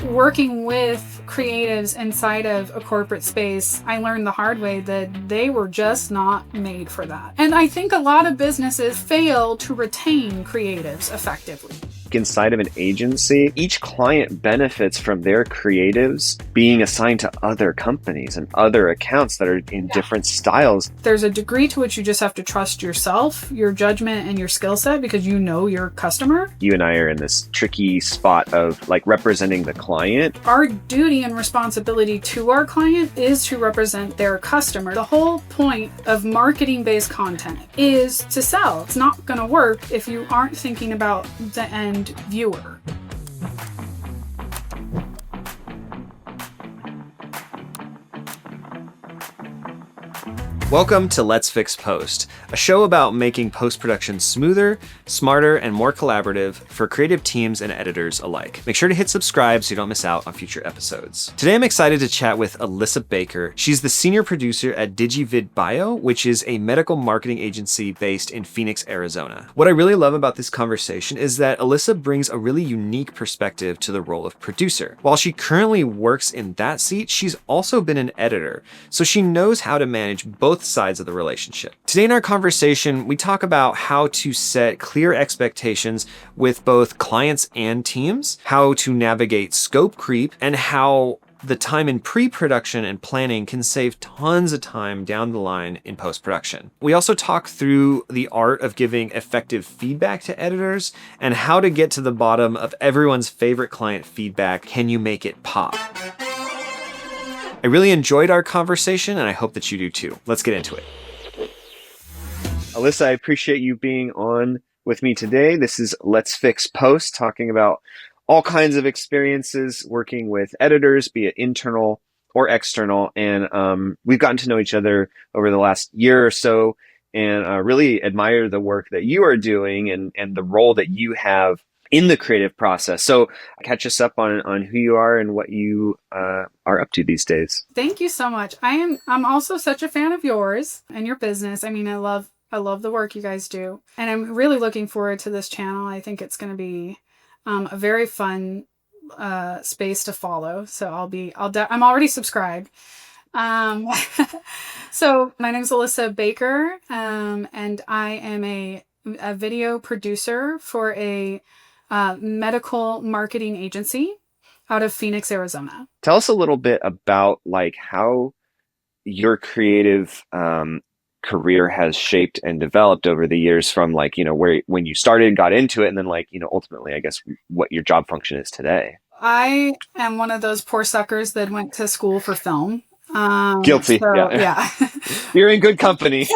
working with creatives inside of a corporate space, I learned the hard way that they were just not made for that. And I think a lot of businesses fail to retain creatives effectively. Inside of an agency, each client benefits from their creatives being assigned to other companies and other accounts that are in different styles. There's a degree to which you just have to trust yourself, your judgment, and your skill set because you know your customer. You and I are in this tricky spot of like representing the client. Our duty and responsibility to our client is to represent their customer. The whole point of marketing-based content is to sell. It's not going to work if you aren't thinking about the end viewer. Welcome to Let's Fix Post, a show about making post-production smoother, smarter, and more collaborative for creative teams and editors alike. Make sure to hit subscribe so you don't miss out on future episodes. Today I'm excited to chat with Alyssa Baker. She's the senior producer at DigiVidBIO, which is a medical marketing agency based in Phoenix, Arizona. What I really love about this conversation is that Alyssa brings a really unique perspective to the role of producer. While she currently works in that seat, she's also been an editor, so she knows how to manage both sides of the relationship. Today in our conversation, we talk about how to set clear expectations with both clients and teams, how to navigate scope creep, and how the time in pre-production and planning can save tons of time down the line in post-production. We also talk through the art of giving effective feedback to editors and how to get to the bottom of everyone's favorite client feedback. Can you make it pop? I really enjoyed our conversation, and I hope that you do too. Let's get into it. Alyssa, I appreciate you being on with me today. This is Let's Fix Post, talking about all kinds of experiences working with editors, be it internal or external. And we've gotten to know each other over the last year or so, and really admire the work that you are doing and the role that you have in the creative process. So catch us up on who you are and what you are up to these days. Thank you so much. I'm also such a fan of yours and your business. I mean, I love the work you guys do, and I'm really looking forward to this channel. I think it's going to be a very fun space to follow. So I'm already subscribed. So my name is Alyssa Baker, and I am a video producer for a medical marketing agency out of Phoenix, Arizona. Tell us a little bit about like how your creative career has shaped and developed over the years from like, when you started, got into it, and then like, ultimately, I guess, what your job function is today. I am one of those poor suckers that went to school for film. Guilty. So, yeah. You're in good company.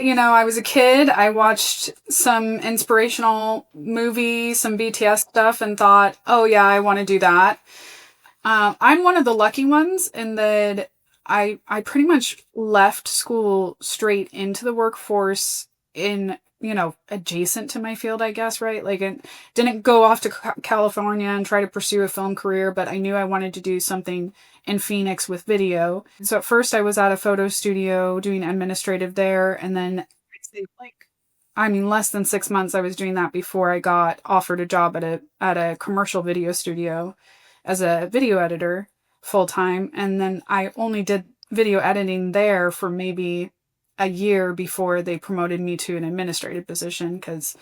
I was a kid. I watched some inspirational movies, some BTS stuff, and thought, oh yeah, I want to do that. I'm one of the lucky ones in that I pretty much left school straight into the workforce in, adjacent to my field, I guess, right? Like, I didn't go off to California and try to pursue a film career, but I knew I wanted to do something in Phoenix with video. So at first I was at a photo studio doing administrative there. And then less than 6 months I was doing that before I got offered a job at a commercial video studio as a video editor full time. And then I only did video editing there for maybe a year before they promoted me to an administrative position, because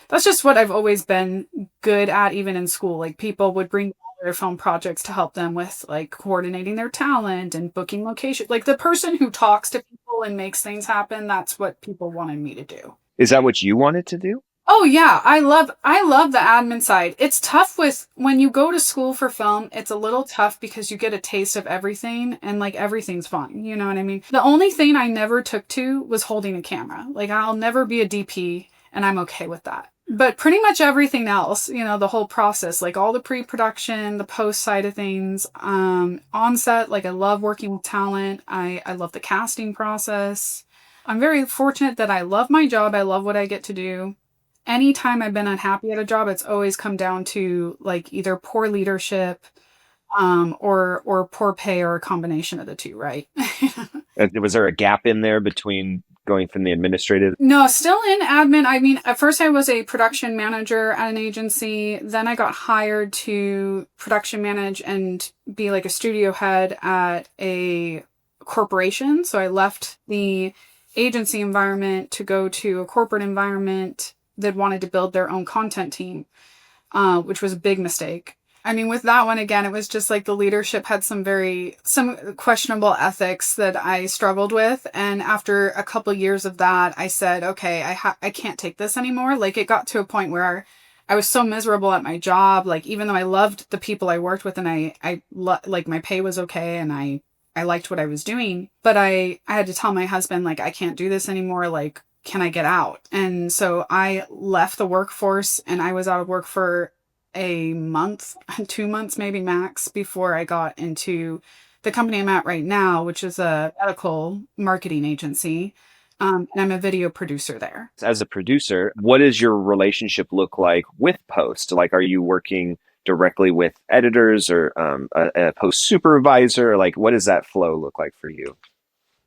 that's just what I've always been good at, even in school. Like, people would bring their film projects to help them with like coordinating their talent and booking location. Like, the person who talks to people and makes things happen, that's what people wanted me to do. Is that what you wanted to do? Oh yeah, I love the admin side. It's tough when you go to school for film, it's a little tough because you get a taste of everything and like everything's fun. You know what I mean? The only thing I never took to was holding a camera. Like, I'll never be a DP, and I'm okay with that. But pretty much everything else, the whole process, like all the pre-production, the post side of things, on set, like I love working with talent. I love the casting process. I'm very fortunate that I love my job. I love what I get to do. Anytime I've been unhappy at a job, it's always come down to like either poor leadership, or poor pay, or a combination of the two, right? Was there a gap in there between going from the administrative? No, still in admin. I mean, at first I was a production manager at an agency. Then I got hired to production manage and be like a studio head at a corporation. So I left the agency environment to go to a corporate environment that wanted to build their own content team, which was a big mistake. I mean, with that one, again, it was just like the leadership had some questionable ethics that I struggled with. And after a couple years of that, I said, okay, I can't take this anymore. Like, it got to a point where I was so miserable at my job. Like, even though I loved the people I worked with and like my pay was okay and I liked what I was doing, but I had to tell my husband, like, I can't do this anymore. Like, can I get out? And so I left the workforce and I was out of work for a month, 2 months, maybe max, before I got into the company I'm at right now, which is a medical marketing agency. And I'm a video producer there. As a producer, what does your relationship look like with post? Like, are you working directly with editors or a post supervisor? Like, what does that flow look like for you?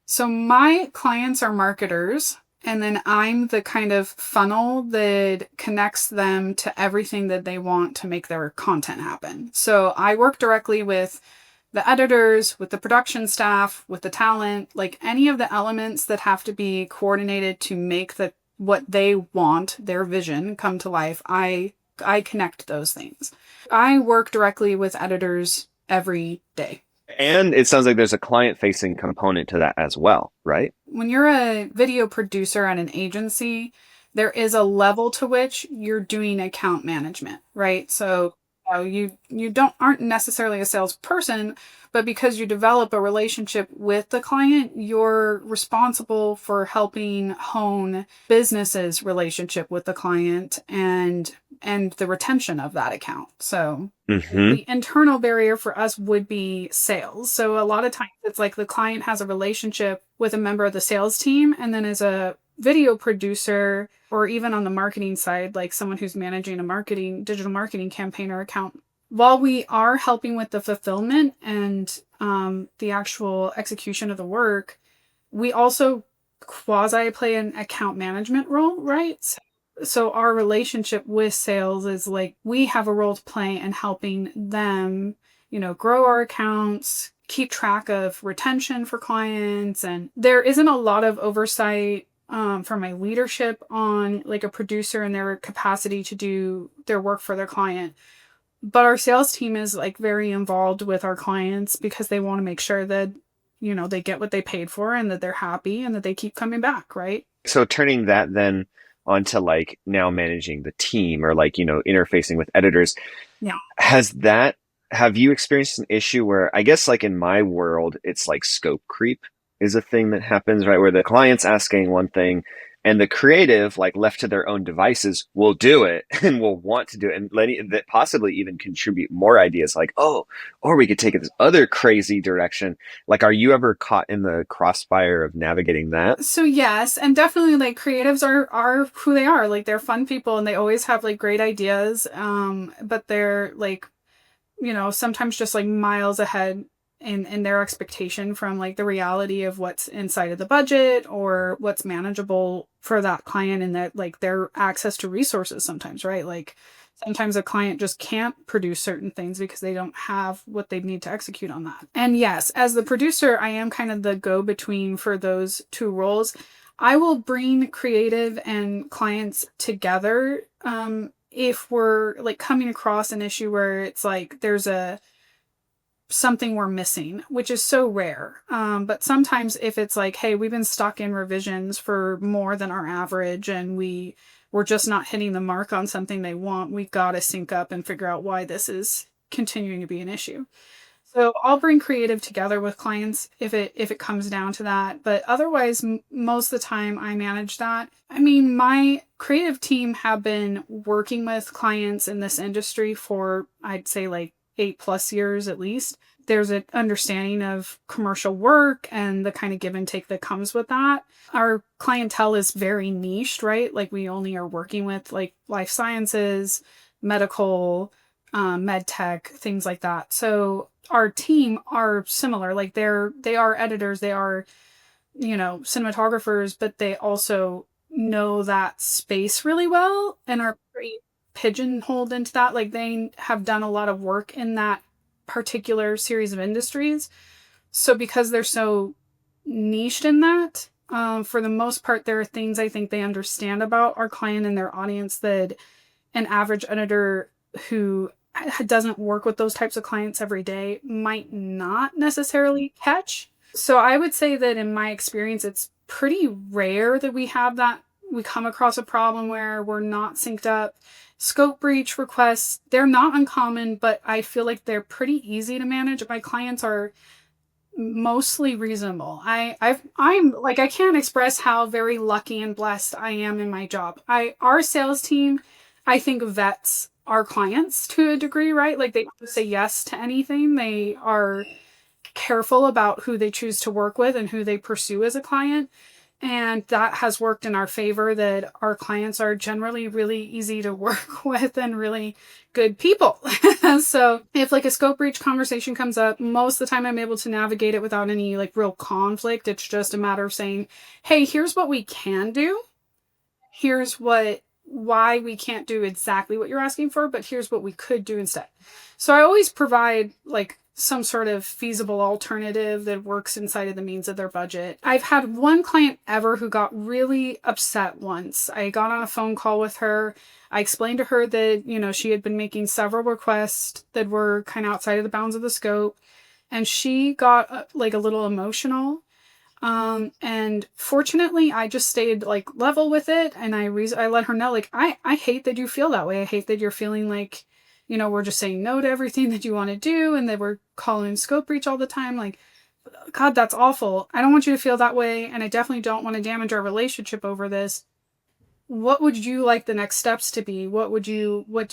So my clients are marketers. And then I'm the kind of funnel that connects them to everything that they want to make their content happen. So I work directly with the editors, with the production staff, with the talent, like any of the elements that have to be coordinated to make what they want, their vision, come to life. I connect those things. I work directly with editors every day. And it sounds like there's a client-facing component to that as well, right? When you're a video producer at an agency, there is a level to which you're doing account management, right? So you aren't necessarily a salesperson, but because you develop a relationship with the client, you're responsible for helping hone businesses' relationship with the client and the retention of that account. So the internal barrier for us would be sales. So a lot of times it's like the client has a relationship with a member of the sales team, and then as a video producer, or even on the marketing side, like someone who's managing a digital marketing campaign or account, while we are helping with the fulfillment and the actual execution of the work, we also quasi play an account management role, right? So our relationship with sales is like we have a role to play in helping them, grow our accounts, keep track of retention for clients. And there isn't a lot of oversight for my leadership on like a producer and their capacity to do their work for their client. But our sales team is like very involved with our clients because they want to make sure that, they get what they paid for and that they're happy and that they keep coming back, right? So turning that then onto like now managing the team or like, interfacing with editors. Yeah. Have you experienced an issue where, I guess like in my world, it's like scope creep is a thing that happens, right? Where the client's asking one thing and the creative, like left to their own devices, will do it and will want to do it and that possibly even contribute more ideas like, oh, or we could take it this other crazy direction. Like, are you ever caught in the crossfire of navigating that? So yes, and definitely like creatives are who they are. Like they're fun people and they always have like great ideas. But they're like, sometimes just like miles ahead in their expectation from like the reality of what's inside of the budget or what's manageable for that client and that like their access to resources sometimes, right? Like sometimes a client just can't produce certain things because they don't have what they need to execute on that. And yes, as the producer, I am kind of the go-between for those two roles. I will bring creative and clients together if we're like coming across an issue where it's like there's something we're missing, which is so rare. But sometimes if it's like, hey, we've been stuck in revisions for more than our average and we're just not hitting the mark on something they want, we've got to sync up and figure out why this is continuing to be an issue. So I'll bring creative together with clients if it comes down to that. But otherwise, most of the time I manage that. I mean, my creative team have been working with clients in this industry for, I'd say like 8+ years at least. There's an understanding of commercial work and the kind of give and take that comes with that. Our clientele is very niched, right? Like we only are working with like life sciences, medical, med tech, things like that. So our team are similar. Like they are editors, they are cinematographers, but they also know that space really well and are pretty pigeonholed into that. Like they have done a lot of work in that particular series of industries. So because they're so niched in that, for the most part, there are things I think they understand about our client and their audience that an average editor who doesn't work with those types of clients every day might not necessarily catch. So I would say that in my experience, it's pretty rare that we come across a problem where we're not synced up. Scope breach requests, they're not uncommon, but I feel like they're pretty easy to manage. My clients are mostly reasonable. I'm like, I can't express how very lucky and blessed I am in my job. Our sales team, I think, vets our clients to a degree, right? Like they say yes to anything. They are careful about who they choose to work with and who they pursue as a client. And that has worked in our favor, that our clients are generally really easy to work with and really good people. So if like a scope breach conversation comes up, most of the time I'm able to navigate it without any like real conflict. It's just a matter of saying, hey, here's what we can do. Here's why we can't do exactly what you're asking for, but here's what we could do instead. So I always provide like some sort of feasible alternative that works inside of the means of their budget. I've had one client ever who got really upset once. I got on a phone call with her. I explained to her that, she had been making several requests that were kind of outside of the bounds of the scope. And she got like a little emotional. And fortunately I just stayed like level with it. And I let her know, like, I hate that you feel that way. I hate that you're feeling like, we're just saying no to everything that you want to do and that we're calling scope breach all the time. Like, God, that's awful. I don't want you to feel that way. And I definitely don't want to damage our relationship over this. What would you like the next steps to be? What do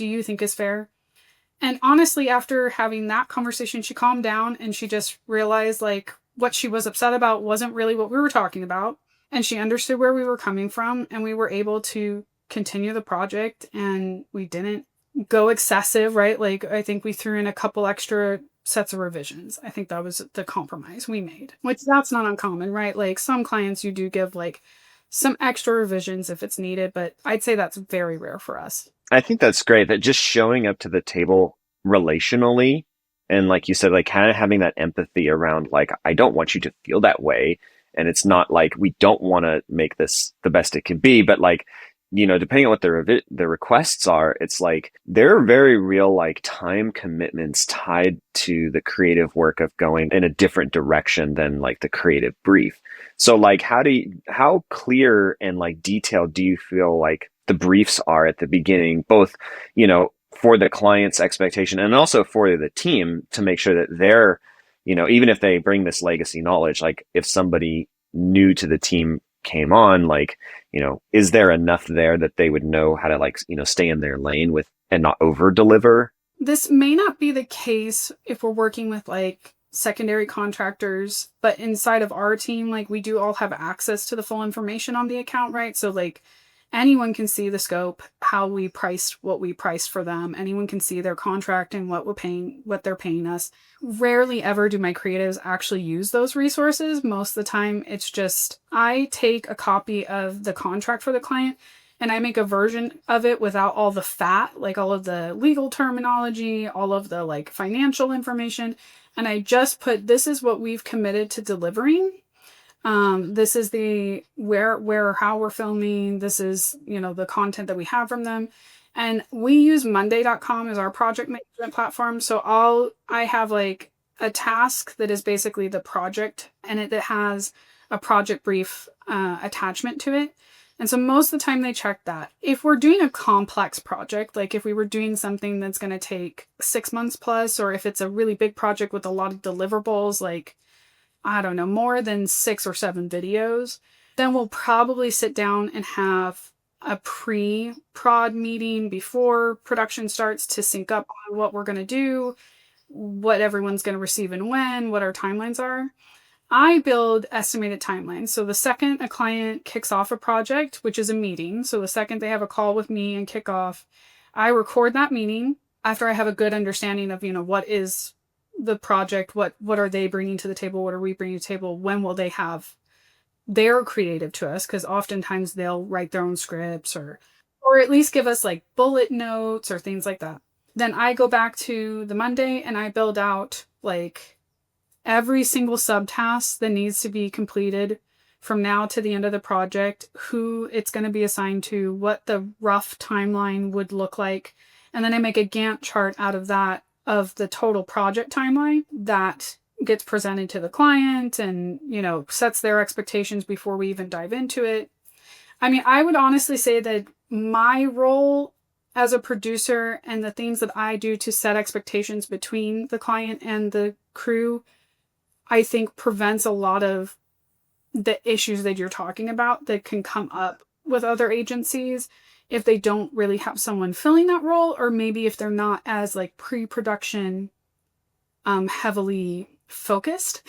you think is fair? And honestly, after having that conversation, she calmed down and she just realized like what she was upset about wasn't really what we were talking about. And she understood where we were coming from, and we were able to continue the project, and we didn't go excessive, right? Like I think we threw in a couple extra sets of revisions. I think that was the compromise we made, which that's not uncommon, right? Like some clients you do give like some extra revisions if it's needed, but I'd say that's very rare for us. I think that's great, that just showing up to the table relationally and like you said, like kind of having that empathy around like, I don't want you to feel that way. And it's not like we don't want to make this the best it can be, but like, depending on what their requests are, it's like there are very real like time commitments tied to the creative work of going in a different direction than like the creative brief. So like how clear and like detailed do you feel like the briefs are at the beginning, both, for the client's expectation and also for the team to make sure that they're, even if they bring this legacy knowledge, like if somebody new to the team came on, like, is there enough there that they would know how to like, stay in their lane with and not over deliver? This may not be the case if we're working with like secondary contractors, but inside of our team, like we do all have access to the full information on the account, right? So like anyone can see the scope, how we priced what we priced for them. Anyone can see their contract and what they're paying us. Rarely ever do my creatives actually use those resources. Most of the time, it's just I take a copy of the contract for the client and I make a version of it without all the fat, like all of the legal terminology, all of the like financial information. And I just put, this is what we've committed to delivering. This is the where, how we're filming. This is, the content that we have from them. And we use monday.com as our project management platform. So I have like a task that is basically the project, and it has a project brief attachment to it. And so most of the time they check that. If we're doing a complex project, like if we were doing something that's going to take 6 months plus, or if it's a really big project with a lot of deliverables, like, I don't know, more than 6 or 7 videos, then we'll probably sit down and have a pre-prod meeting before production starts to sync up on what we're going to do, what everyone's going to receive and when, what our timelines are. I build estimated timelines. So the second a client kicks off a project, which is a meeting, so the second they have a call with me and kick off, I record that meeting after I have a good understanding of, what is the project, what are they bringing to the table, what are we bringing to the table, when will they have they're creative to us, because oftentimes they'll write their own scripts or at least give us like bullet notes or things like that. Then I go back to the Monday and I build out like every single subtask that needs to be completed from now to the end of the project, who it's going to be assigned to, what the rough timeline would look like. And then I make a Gantt chart out of that, of the total project timeline that gets presented to the client and, you know, sets their expectations before we even dive into it. I mean, I would honestly say that my role as a producer and the things that I do to set expectations between the client and the crew, I think prevents a lot of the issues that you're talking about that can come up with other agencies if they don't really have someone filling that role, or maybe if they're not as like pre-production heavily focused.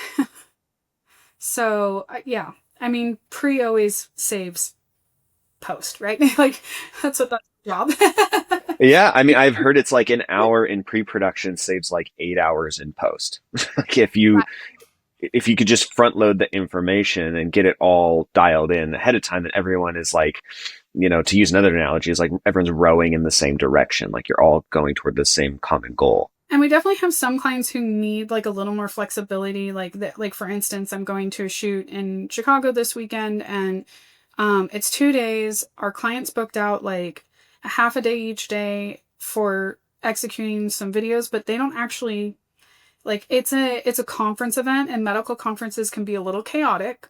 So yeah, I mean, pre always saves post, right? Like that's what that's job. Yeah, I mean, I've heard it's like an hour in pre-production saves like 8 hours in post. Like if you could just front load the information and get it all dialed in ahead of time, then everyone is like, you know, to use another analogy, is like everyone's rowing in the same direction. Like you're all going toward the same common goal. And we definitely have some clients who need like a little more flexibility. Like for instance, I'm going to a shoot in Chicago this weekend, and it's 2 days. Our clients booked out like a half a day each day for executing some videos, but they don't actually like, it's a conference event, and medical conferences can be a little chaotic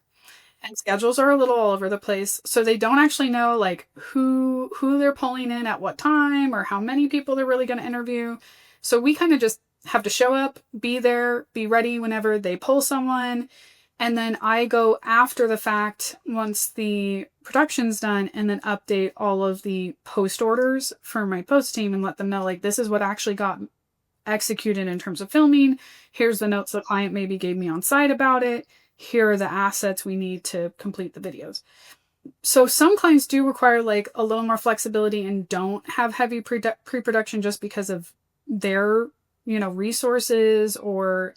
and schedules are a little all over the place. So they don't actually know like who they're pulling in at what time or how many people they're really going to interview. So we kind of just have to show up, be there, be ready whenever they pull someone. And then I go after the fact once the production's done, and then update all of the post orders for my post team and let them know like, this is what actually got executed in terms of filming. Here's the notes the client maybe gave me on site about it. Here are the assets we need to complete the videos. So some clients do require like a little more flexibility and don't have heavy pre-production just because of their, you know, resources or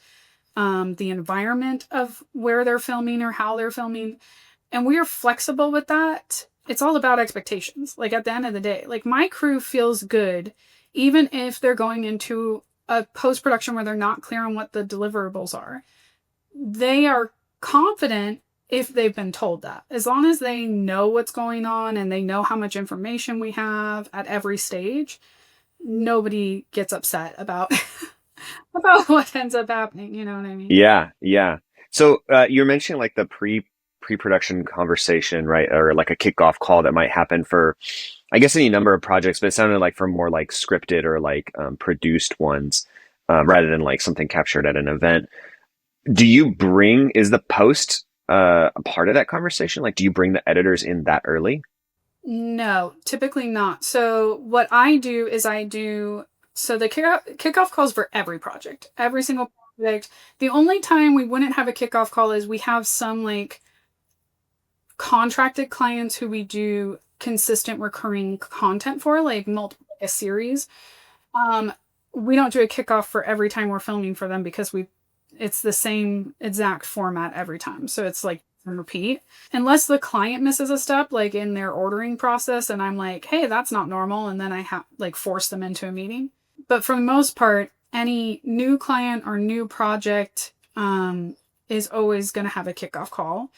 the environment of where they're filming or how they're filming. And we are flexible with that. It's all about expectations. Like at the end of the day, like my crew feels good, even if they're going into a post-production where they're not clear on what the deliverables are. They are confident if they've been told that. As long as they know what's going on and they know how much information we have at every stage, nobody gets upset about about what ends up happening. You know what I mean? Yeah, yeah. So you're mentioning like the pre-production conversation, right? Or like a kickoff call that might happen for, I guess, any number of projects, but it sounded like for more like scripted or like produced ones, rather than like something captured at an event. Is the post a part of that conversation? Like, do you bring the editors in that early? No, typically not. So what I do is so the kickoff calls for every project, every single project. The only time we wouldn't have a kickoff call is we have some like contracted clients who we do consistent recurring content for, like a series. We don't do a kickoff for every time we're filming for them because it's the same exact format every time. So it's like repeat, unless the client misses a step like in their ordering process and I'm like, hey, that's not normal, and then I have like force them into a meeting. But for the most part, any new client or new project is always going to have a kickoff call,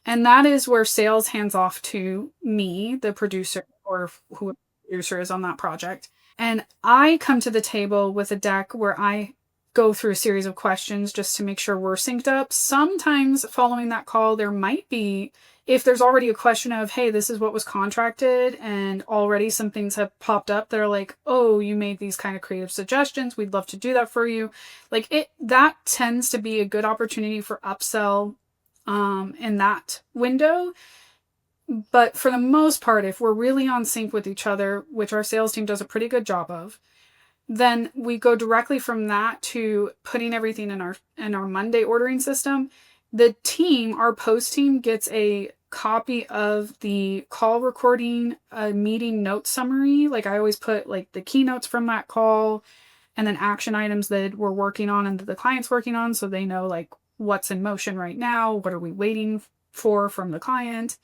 and that is where sales hands off to me, the producer, or who the producer is on that project, and I come to the table with a deck where I go through a series of questions just to make sure we're synced up. Sometimes following that call, there might be, if there's already a question of, hey, this is what was contracted, and already some things have popped up that are like, oh, you made these kind of creative suggestions, we'd love to do that for you. Like that tends to be a good opportunity for upsell in that window. But for the most part, if we're really on sync with each other, which our sales team does a pretty good job of, then we go directly from that to putting everything in our Monday ordering system. The team, our post team, gets a copy of the call recording, a meeting note summary. Like I always put like the keynotes from that call and then action items that we're working on and that the client's working on, so they know like what's in motion right now, what are we waiting for from the client.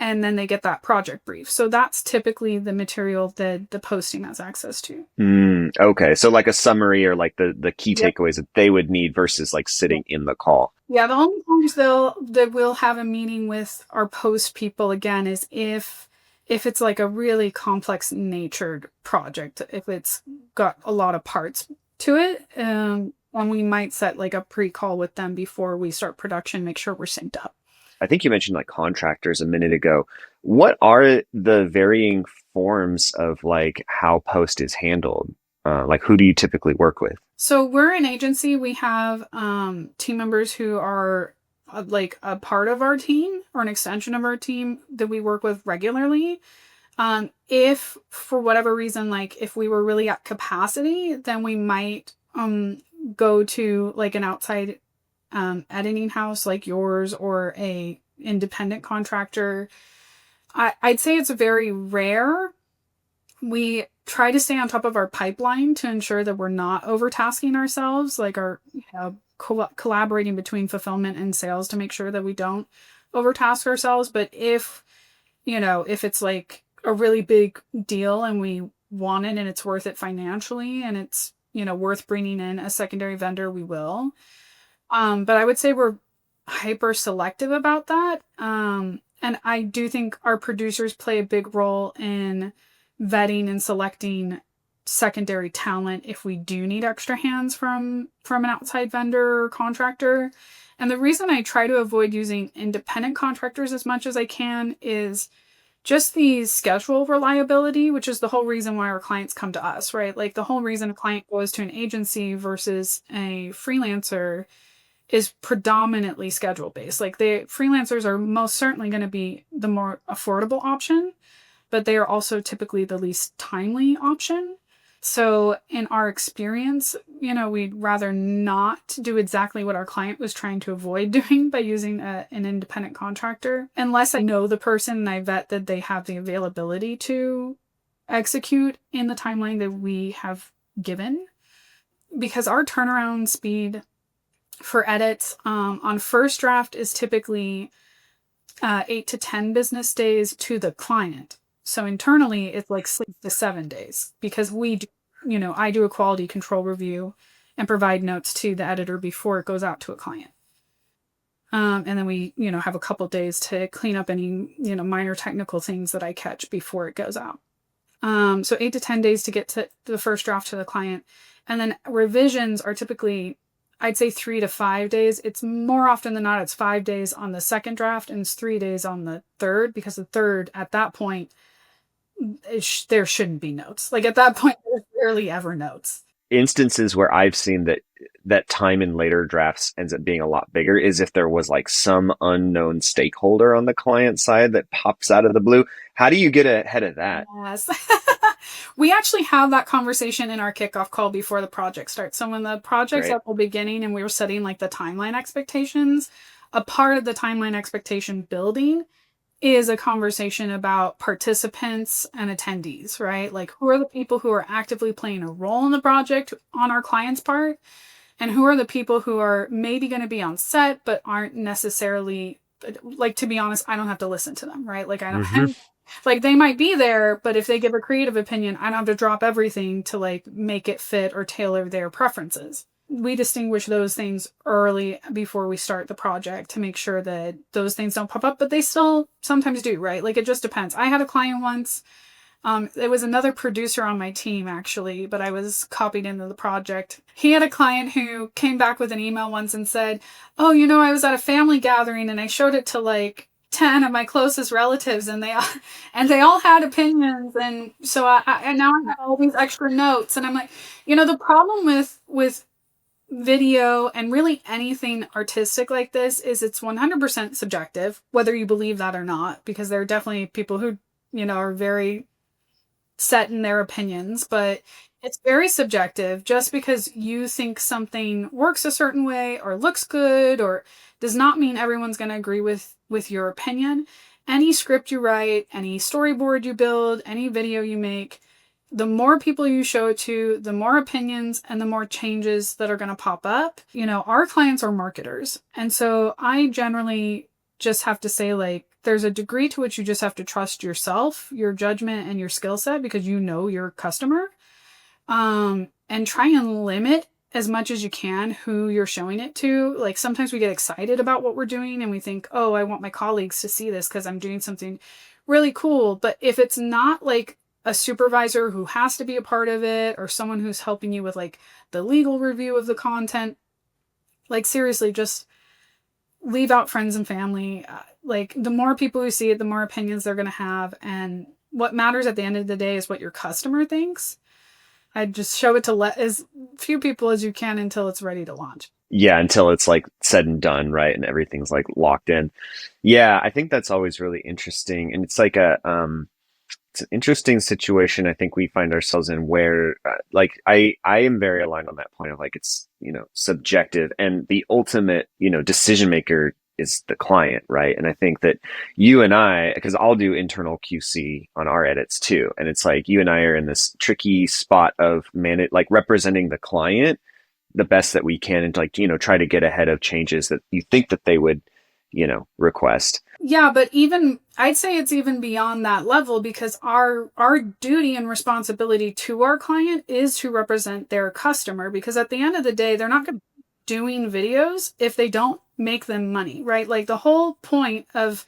And then they get that project brief. So that's typically the material that the posting has access to. Okay. So like a summary or like the key Yep. takeaways that they would need versus like sitting in the call. Yeah, the only times that we'll have a meeting with our post people again is if it's like a really complex natured project, if it's got a lot of parts to it, and we might set like a pre-call with them before we start production, make sure we're synced up. I think you mentioned like contractors a minute ago. What are the varying forms of like how post is handled? Like who do you typically work with? So we're an agency. We have team members who are like a part of our team or an extension of our team that we work with regularly. If for whatever reason, like if we were really at capacity, then we might go to like an outside editing house like yours or a independent contractor. I'd say it's very rare. We try to stay on top of our pipeline to ensure that we're not overtasking ourselves, like our collaborating between fulfillment and sales to make sure that we don't overtask ourselves. But if it's like a really big deal and we want it and it's worth it financially and it's worth bringing in a secondary vendor, we will. But I would say we're hyper selective about that. And I do think our producers play a big role in vetting and selecting secondary talent if we do need extra hands from an outside vendor or contractor. And the reason I try to avoid using independent contractors as much as I can is just the schedule reliability, which is the whole reason why our clients come to us, right? Like the whole reason a client goes to an agency versus a freelancer is predominantly schedule based. Like the freelancers are most certainly going to be the more affordable option, but they are also typically the least timely option. So in our experience, we'd rather not do exactly what our client was trying to avoid doing by using an independent contractor, unless I know the person and I vet that they have the availability to execute in the timeline that we have given. Because our turnaround speed for edits on first draft is typically 8 to 10 business days to the client. So internally, it's like 6 to 7 days because we do, I do a quality control review and provide notes to the editor before it goes out to a client. And then we, have a couple days to clean up any, minor technical things that I catch before it goes out. So 8 to 10 days to get to the first draft to the client. And then revisions are typically, I'd say 3 to 5 days. It's more often than not, it's 5 days on the second draft and it's 3 days on the third, because the third, at that point, there shouldn't be notes. Like at that point, there's barely ever notes. Instances where I've seen that time in later drafts ends up being a lot bigger is if there was like some unknown stakeholder on the client side that pops out of the blue. How do you get ahead of that? Yes. We actually have that conversation in our kickoff call before the project starts. So when the project's at the beginning and we were setting like the timeline expectations, a part of the timeline expectation building is a conversation about participants and attendees, right? Like who are the people who are actively playing a role in the project on our client's part? And who are the people who are maybe going to be on set, but aren't necessarily, like, to be honest, I don't have to listen to them, right? Like I don't, like they might be there, but if they give a creative opinion, I don't have to drop everything to like make it fit or tailor their preferences. We distinguish those things early before we start the project to make sure that those things don't pop up, but they still sometimes do, right? Like it just depends. I had a client once, it was another producer on my team actually, but I was copied into the project. He had a client who came back with an email once and said, oh, I was at a family gathering and I showed it to like 10 of my closest relatives and they all had opinions. And so I now I have all these extra notes. And I'm like, the problem with video and really anything artistic like this is it's 100% subjective, whether you believe that or not, because there are definitely people who, are very set in their opinions, but it's very subjective. Just because you think something works a certain way or looks good or does not mean everyone's going to agree with your opinion. Any script you write, any storyboard you build, any video you make, the more people you show it to, the more opinions and the more changes that are going to pop up. You know, our clients are marketers. And so I generally just have to say, like, there's a degree to which you just have to trust yourself, your judgment, and your skill set because you know your customer. And try and limit as much as you can who you're showing it to. Like, sometimes we get excited about what we're doing and we think, oh, I want my colleagues to see this because I'm doing something really cool. But if it's not like a supervisor who has to be a part of it or someone who's helping you with like the legal review of the content, like, seriously, just leave out friends and family. Like, the more people who see it, the more opinions they're going to have. And what matters at the end of the day is what your customer thinks. I'd just show it to as few people as you can until it's ready to launch. Yeah, until it's like said and done, right? And everything's like locked in. Yeah, I think that's always really interesting. And it's like it's an interesting situation I think we find ourselves in where like I am very aligned on that point of like it's, you know, subjective and the ultimate, you know, decision maker is the client, right? And I think that you and I, because I'll do internal QC on our edits too, and it's like you and I are in this tricky spot of like representing the client the best that we can and like, you know, try to get ahead of changes that you think that they would, you know, request. Yeah, but even I'd say it's even beyond that level because our duty and responsibility to our client is to represent their customer because at the end of the day, they're not doing videos if they don't make them money, right? Like the whole point of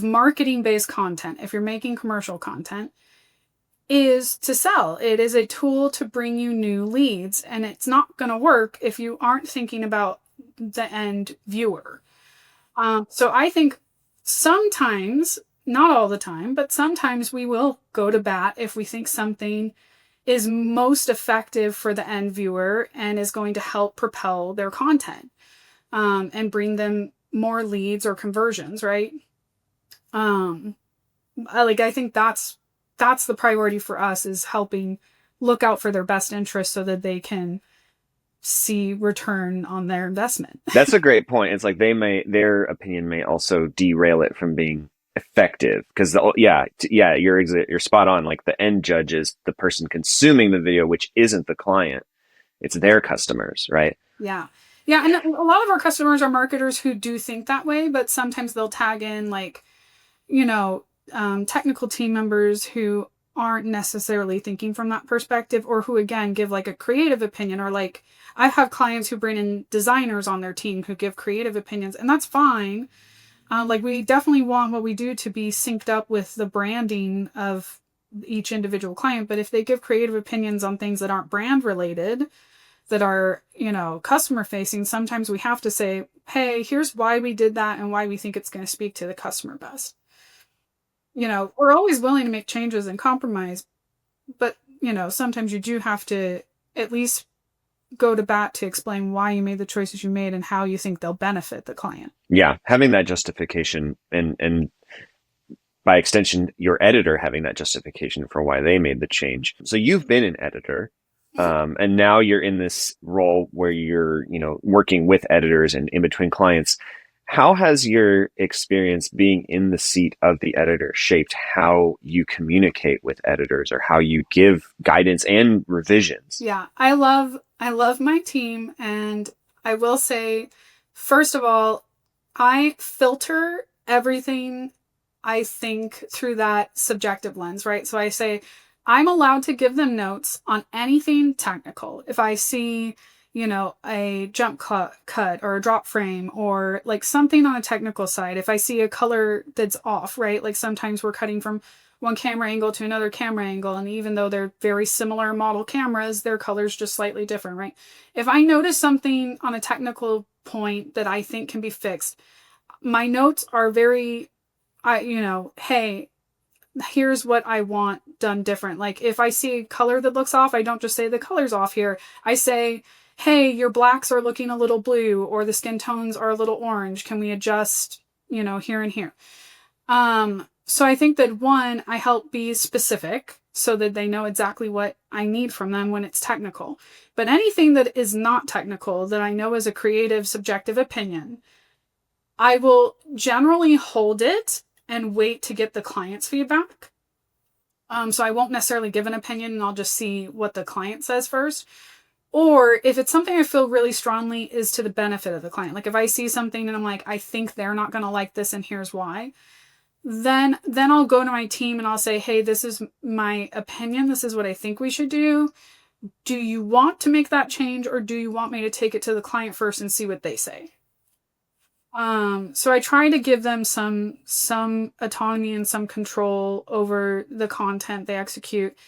marketing-based content, if you're making commercial content, is to sell. It is a tool to bring you new leads, and it's not going to work if you aren't thinking about the end viewer. So I think sometimes, not all the time, but sometimes we will go to bat if we think something is most effective for the end viewer and is going to help propel their content and bring them more leads or conversions, right? I think that's the priority for us is helping look out for their best interest so that they can see return on their investment. That's a great point. It's like their opinion may also derail it from being effective because you're spot on. Like the end judge is the person consuming the video, which isn't the client. It's their customers, right? Yeah. Yeah. And a lot of our customers are marketers who do think that way, but sometimes they'll tag in like, you know, technical team members who aren't necessarily thinking from that perspective or who again give like a creative opinion or like I have clients who bring in designers on their team who give creative opinions and that's fine. Like we definitely want what we do to be synced up with the branding of each individual client. But if they give creative opinions on things that aren't brand related, that are, you know, customer facing, sometimes we have to say, hey, here's why we did that and why we think it's going to speak to the customer best. You know, we're always willing to make changes and compromise, but, you know, sometimes you do have to at least go to bat to explain why you made the choices you made and how you think they'll benefit the client. Yeah, having that justification and by extension, your editor having that justification for why they made the change. So you've been an editor, and now you're in this role where you're, you know, working with editors and in between clients. How has your experience being in the seat of the editor shaped how you communicate with editors or how you give guidance and revisions? Yeah, I love my team. And I will say, first of all, I filter everything I think through that subjective lens, right? So I say, I'm allowed to give them notes on anything technical. If I see, you know, a jump cut or a drop frame or like something on a technical side, if I see a color that's off, right? Like sometimes we're cutting from one camera angle to another camera angle. And even though they're very similar model cameras, their color's just slightly different, right? If I notice something on a technical point that I think can be fixed, my notes are very, hey, here's what I want done different. Like if I see a color that looks off, I don't just say the color's off here. I say, hey, your blacks are looking a little blue or the skin tones are a little orange. Can we adjust, you know, here and here? So I think that one, I help be specific so that they know exactly what I need from them when it's technical. But anything that is not technical that I know is a creative, subjective opinion, I will generally hold it and wait to get the client's feedback. So I won't necessarily give an opinion, and I'll just see what the client says first. Or if it's something I feel really strongly is to the benefit of the client. Like if I see something and I'm like, I think they're not going to like this and here's why, then I'll go to my team and I'll say, hey, this is my opinion. This is what I think we should do. Do you want to make that change, or do you want me to take it to the client first and see what they say? So I try to give them some autonomy and some control over the content they execute.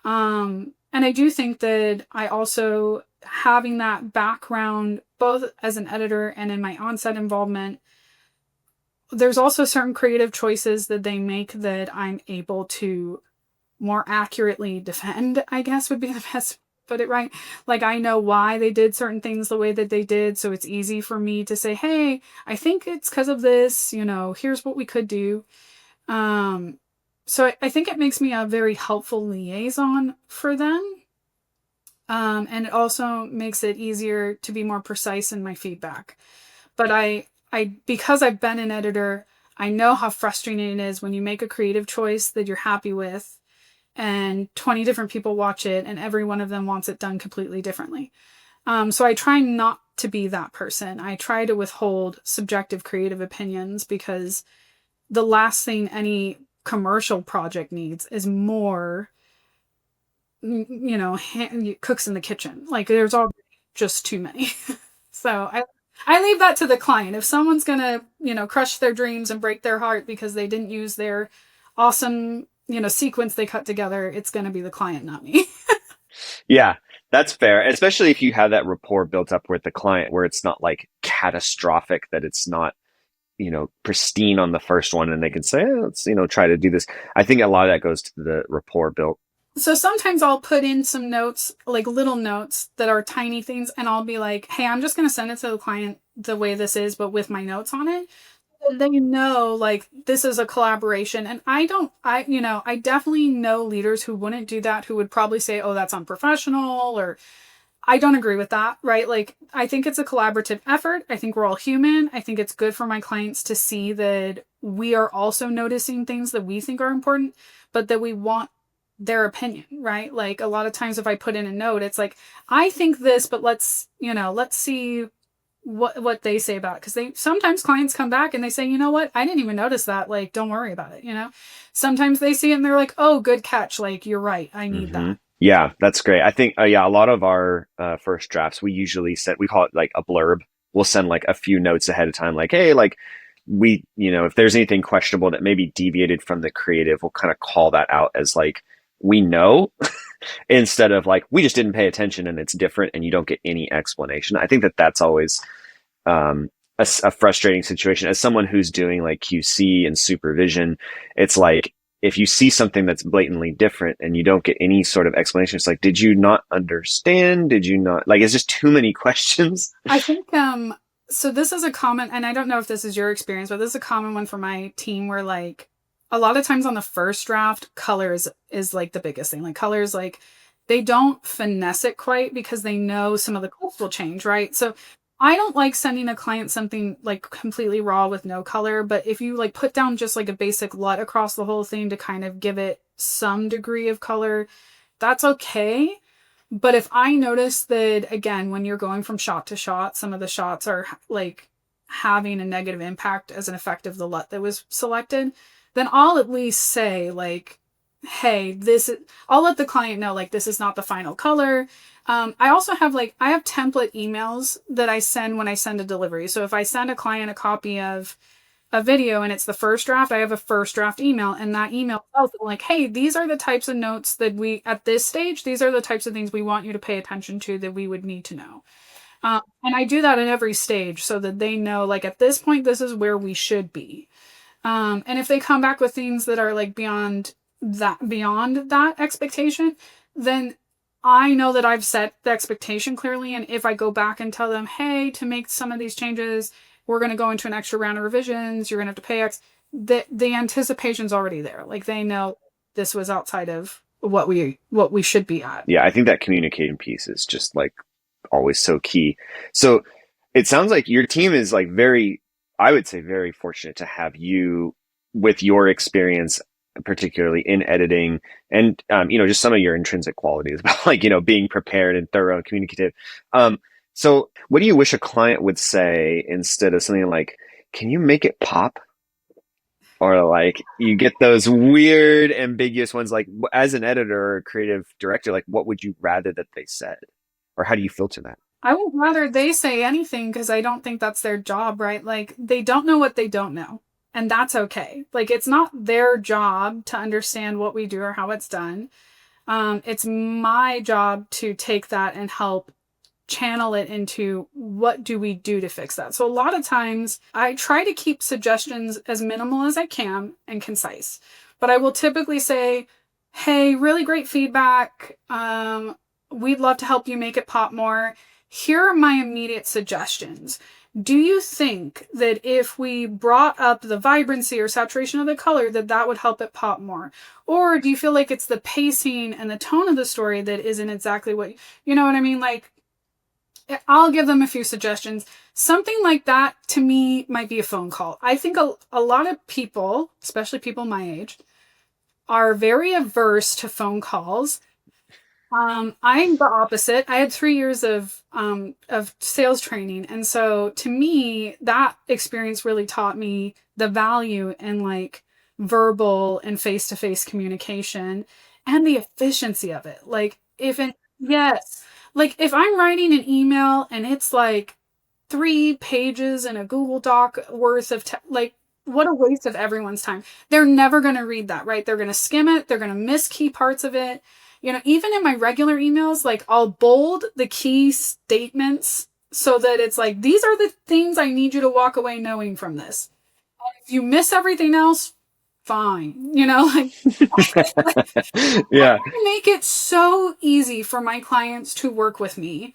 And I do think that I also, having that background, both as an editor and in my on-set involvement, there's also certain creative choices that they make that I'm able to more accurately defend, I guess would be the best put it right. Like I know why they did certain things the way that they did, so it's easy for me to say, hey, I think it's because of this, here's what we could do. So I think it makes me a very helpful liaison for them. And it also makes it easier to be more precise in my feedback. But because I've been an editor, I know how frustrating it is when you make a creative choice that you're happy with and 20 different people watch it and every one of them wants it done completely differently. So I try not to be that person. I try to withhold subjective creative opinions, because the last thing any commercial project needs is more, cooks in the kitchen. Like there's already just too many. So I leave that to the client. If someone's gonna, crush their dreams and break their heart because they didn't use their awesome, sequence they cut together, it's gonna be the client, not me. Yeah, that's fair. Especially if you have that rapport built up with the client where it's not like catastrophic, that it's not, pristine on the first one and they can say, let's, try to do this. I think a lot of that goes to the rapport built. So sometimes I'll put in some notes, like little notes that are tiny things, and I'll be like, hey, I'm just going to send it to the client the way this is, but with my notes on it. And then like this is a collaboration. And I definitely know leaders who wouldn't do that, who would probably say, oh, that's unprofessional, or I don't agree with that, right? Like, I think it's a collaborative effort. I think we're all human. I think it's good for my clients to see that we are also noticing things that we think are important, but that we want their opinion, right? Like a lot of times if I put in a note, it's like, I think this, but let's see what they say about it. Because sometimes clients come back and they say, you know what? I didn't even notice that. Like, don't worry about it. Sometimes they see it and they're like, oh, good catch. Like, you're right. I need that. Yeah, that's great. I think, a lot of our first drafts, we usually we call it like a blurb. We'll send like a few notes ahead of time, like, hey, like we, if there's anything questionable that maybe deviated from the creative, we'll kind of call that out as like, we know, instead of like, we just didn't pay attention and it's different and you don't get any explanation. I think that that's always a frustrating situation. As someone who's doing like QC and supervision, it's like, if you see something that's blatantly different and you don't get any sort of explanation, it's like, did you not understand? Did you not, like, it's just too many questions. I think, so this is a common, and I don't know if this is your experience, but this is a common one for my team where like, a lot of times on the first draft, colors is like the biggest thing. Like colors, like they don't finesse it quite because they know some of the colors will change, right? So I don't like sending a client something like completely raw with no color, but if you like put down just like a basic LUT across the whole thing to kind of give it some degree of color, that's okay. But if I notice that, again, when you're going from shot to shot, some of the shots are like having a negative impact as an effect of the LUT that was selected, then I'll at least say like, hey, I'll let the client know, like, this is not the final color. I also have I have template emails that I send when I send a delivery. So if I send a client a copy of a video and it's the first draft, I have a first draft email, and that email tells them like, hey, these are the types of notes that at this stage, these are the types of things we want you to pay attention to that we would need to know. And I do that at every stage so that they know, like, at this point, this is where we should be. And if they come back with things that are like beyond that expectation, then I know that I've set the expectation clearly. And if I go back and tell them, hey, to make some of these changes, we're going to go into an extra round of revisions, you're going to have to pay X, the anticipation's already there. Like they know this was outside of what we should be at. Yeah, I think that communicating piece is just like always so key. So it sounds like your team is like I would say very fortunate to have you with your experience particularly in editing, and just some of your intrinsic qualities about like being prepared and thorough and communicative. So what do you wish a client would say instead of something like, "Can you make it pop?" Or like you get those weird, ambiguous ones. Like as an editor or creative director, like what would you rather that they said, or how do you filter that? I would rather they say anything because I don't think that's their job, right? Like they don't know what they don't know. And that's okay. Like it's not their job to understand what we do or how it's done. It's my job to take that and help channel it into what do we do to fix that. So a lot of times I try to keep suggestions as minimal as I can and concise. But I will typically say, hey, really great feedback. We'd love to help you make it pop more. Here are my immediate suggestions. Do you think that if we brought up the vibrancy or saturation of the color, that would help it pop more? Or do you feel like it's the pacing and the tone of the story that isn't exactly what, you know what I mean? Like, I'll give them a few suggestions. Something like that to me might be a phone call. I think a lot of people, especially people my age, are very averse to phone calls. I'm the opposite. I had 3 years of sales training, and so to me, that experience really taught me the value in like verbal and face-to-face communication and the efficiency of it. Like yes, like if I'm writing an email and it's like 3 pages in a Google Doc worth of like what a waste of everyone's time. They're never going to read that, right? They're going to skim it. They're going to miss key parts of it. Even in my regular emails, like I'll bold the key statements so that it's like, these are the things I need you to walk away knowing from this. If you miss everything else, fine. Like Yeah. I make it so easy for my clients to work with me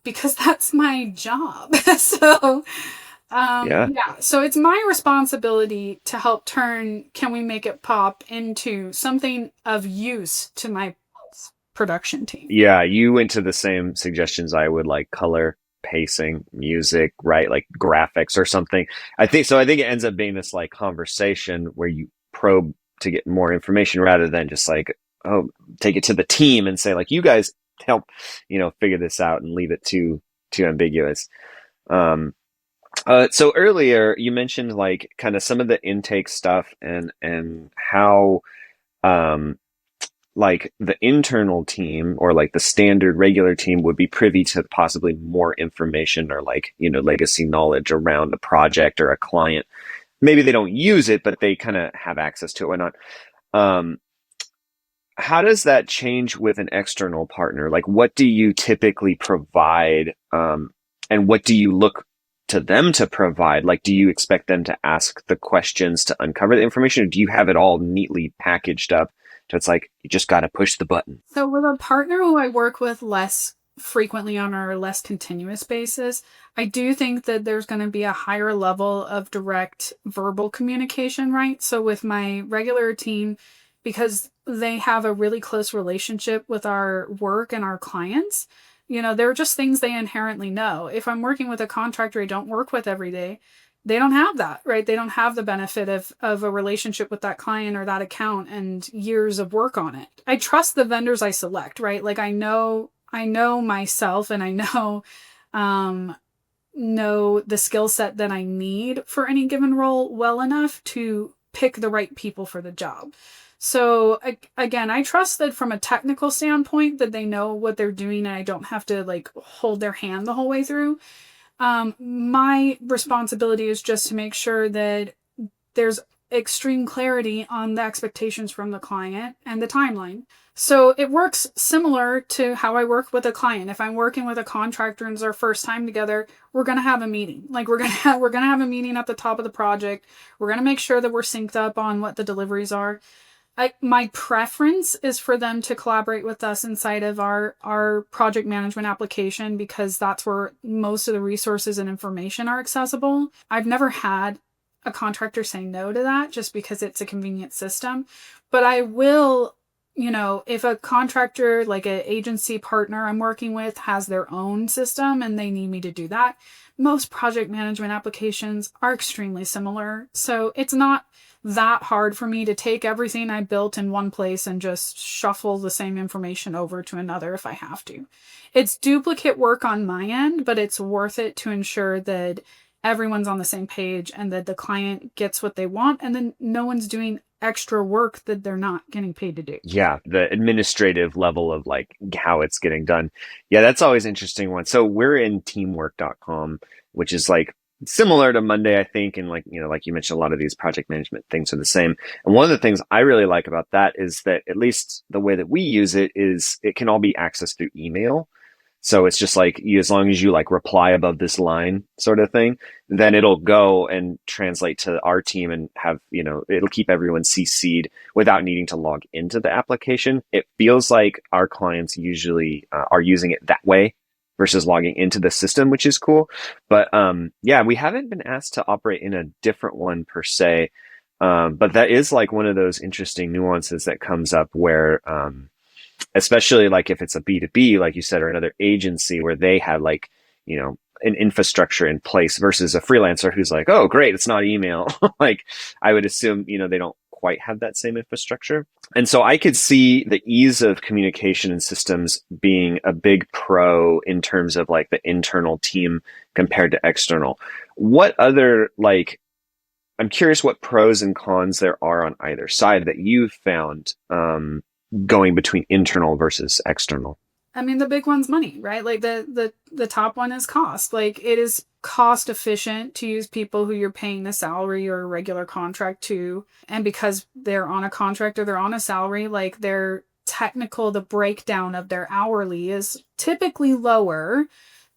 because that's my job. So Yeah. so it's my responsibility to help turn Can We Make It Pop into something of use to my production team. Yeah, you went to the same suggestions I would, like color, pacing, music, right? Like graphics or something. I think so. I think it ends up being this like conversation where you probe to get more information rather than just like, oh, take it to the team and say like, you guys help, figure this out and leave it too ambiguous. So earlier you mentioned like kind of some of the intake stuff and how like the internal team or like the standard regular team would be privy to possibly more information or like legacy knowledge around a project or a client. Maybe they don't use it, but they kind of have access to it. Why not? How does that change with an external partner? Like, what do you typically provide, and what do you look to them to provide? Like, do you expect them to ask the questions to uncover the information, or do you have it all neatly packaged up so it's like you just got to push the button? So with a partner who I work with less frequently on a less continuous basis, I do think that there's going to be a higher level of direct verbal communication, right? So with my regular team, because they have a really close relationship with our work and our clients, there are just things they inherently know. If I'm working with a contractor I don't work with every day, they don't have that, right? They don't have the benefit of a relationship with that client or that account and years of work on it. I trust the vendors I select, right? Like I know myself and I know the skill set that I need for any given role well enough to pick the right people for the job. So again, I trust that from a technical standpoint that they know what they're doing and I don't have to like hold their hand the whole way through. My responsibility is just to make sure that there's extreme clarity on the expectations from the client and the timeline. So it works similar to how I work with a client. If I'm working with a contractor and it's our first time together, we're going to have a meeting. Like we're going to have a meeting at the top of the project. We're going to make sure that we're synced up on what the deliveries are. My preference is for them to collaborate with us inside of our project management application because that's where most of the resources and information are accessible. I've never had a contractor say no to that just because it's a convenient system. But I will, if a contractor, like an agency partner I'm working with, has their own system and they need me to do that, most project management applications are extremely similar. So it's not that hard for me to take everything I built in one place and just shuffle the same information over to another if I have to. It's duplicate work on my end, but it's worth it to ensure that everyone's on the same page and that the client gets what they want, and then no one's doing extra work that they're not getting paid to do. Yeah, the administrative level of like how it's getting done. Yeah, that's always an interesting one. So we're in teamwork.com, which is like similar to Monday, I think. And like, like you mentioned, a lot of these project management things are the same. And one of the things I really like about that is that at least the way that we use it is it can all be accessed through email. So it's just like as long as you like reply above this line sort of thing, then it'll go and translate to our team and have, it'll keep everyone CC'd without needing to log into the application. It feels like our clients usually are using it that way versus logging into the system, which is cool. But yeah, we haven't been asked to operate in a different one per se. But that is like one of those interesting nuances that comes up where, especially like if it's a B2B, like you said, or another agency where they have like, an infrastructure in place versus a freelancer who's like, oh, great, it's not email. Like I would assume, they don't quite have that same infrastructure. And so I could see the ease of communication and systems being a big pro in terms of like the internal team compared to external. What other, like, I'm curious what pros and cons there are on either side that you've found, going between internal versus external. I mean, the big one's money, right? Like the top one is cost. Like it is cost efficient to use people who you're paying a salary or a regular contract to. And because they're on a contract or they're on a salary, like the breakdown of their hourly is typically lower